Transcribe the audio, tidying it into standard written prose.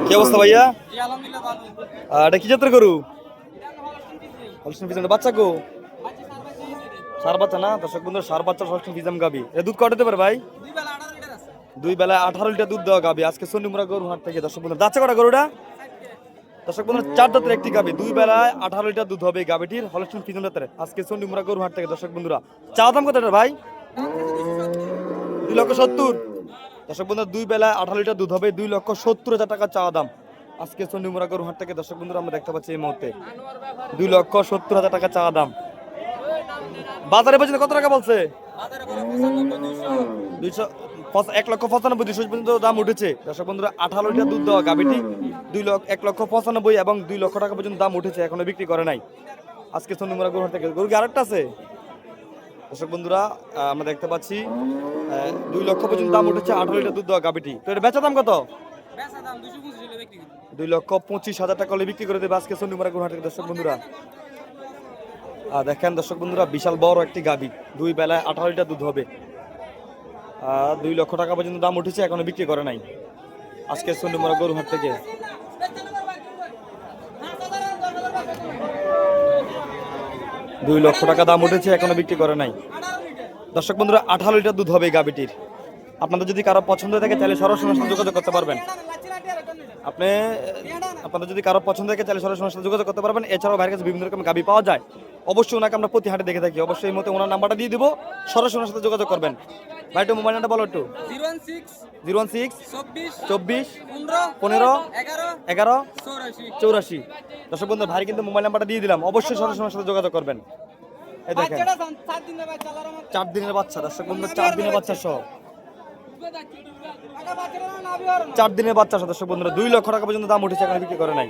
কি অবস্থা ভাইয়া? এটা কি জাতের গরু? হলস্টেইন ফ্রিজিয়ান বাচ্চা গো? সার বাচ্চা না দর্শক বন্ধু, সার বাচ্চা হলস্টেইন ফ্রিজিয়ান গাবি। এটা দুধ কত দিতে পারে ভাই? দুই বেলা 18 লিটার দুধ দেওয়া গাবি আজকে চন্ডিমুড়া গরু হাট থেকে। দর্শক বন্ধু যাচ্ছে কটা গরুটা? দর্শক বন্ধু চার দাঁতের একটি গাবি, দুই বেলায় 18 লিটার দুধ হবে গাবিটির, হলস্টেইন ফ্রিজিয়ান জাতের। আজকে চন্ডিমুড়া গরু হাট থেকে দর্শক বন্ধুরা। চা দাম কত এটা ভাই? 2,70,000। দর্শক বন্ধুরা দুই বেলায় 18 লিটার দুধ হবে, 2,70,000 টাকা চা দাম আজকে চন্ডিমুড়া গরু হাট থেকে। দর্শক বন্ধুরা আমরা দেখতে পাচ্ছি এই মুহূর্তে 2,70,000 টাকা চা দাম। বাজারে পর্যন্ত কত টাকা বলছে? 1,95,200 পর্যন্ত দাম উঠেছে দর্শক বন্ধুরা। 18 লিটার দুধ দেওয়া গাবিটি 1,95,000 এবং 2,00,000 টাকা পর্যন্ত দাম উঠেছে, এখনো বিক্রি করে নাই আজকে চন্ডিমুড়া গরু হাট থেকে। গরু কি আরেকটা আছে দর্শক বন্ধুরা? আমরা দেখতে পাচ্ছি 2,00,000 পর্যন্ত দাম উঠেছে 18 লিটার দুধ দেওয়া গাবিটি। তো এটা বেচা দাম কত? 2,25,000 টাকা হলে বিক্রি করে দেবে আজকে চন্ডিমুড়া গরু হাট থেকে দর্শক বন্ধুরা। দেখেন দর্শক বন্ধুরা বিশাল বড় একটি গাবি, দুই বেলায় 18 লিটার দুধ হবে, 2,00,000 টাকা পর্যন্ত দাম উঠেছে, এখনো বিক্রি করে নাই আজকে চন্ডিমুড়া গরু হাট থেকে। 2,00,000 টাকা দাম উঠেছে, এখনো বিক্রি করে নাই দর্শক বন্ধুরা। 18 লিটার দুধ হবে গাবিটির। আপনাদের যদি কারো পছন্দ থাকে তাহলে সরাসরি আমার সাথে যোগাযোগ করতে পারবেন। আপনাদের যদি কারো পছন্দ থাকে তাহলে সরাসরি আমার সাথে যোগাযোগ করতে পারবেন। এছাড়াও ভাইয়ের কাছে বিভিন্ন রকম গাবি পাওয়া যায়, অবশ্যই ওনাকে আমরা প্রতি হাটে দেখে থাকি। অবশ্যই এই মতো ওনার নাম্বারটা দিয়ে দিব, সরাসরি ওনার সাথে যোগাযোগ করবেন। ভাই একটু মোবাইল নাম্বার বলো একটু। 016 24 15 11 84। দর্শক বন্ধু ভাই কিন্তু মোবাইল নাম্বারটা দিয়ে দিলাম, অবশ্যই সরাসরি ওনার সাথে যোগাযোগ করবেন। এই দেখেন 4 দিনের বাচ্চা দর্শক বন্ধু, 4 দিনের বাচ্চা সহ 4 দিনের বাচ্চা দর্শক বন্ধুরা 2,00,000 টাকা পর্যন্ত দাম উঠেছে, এখানে বিক্রি করে নাই।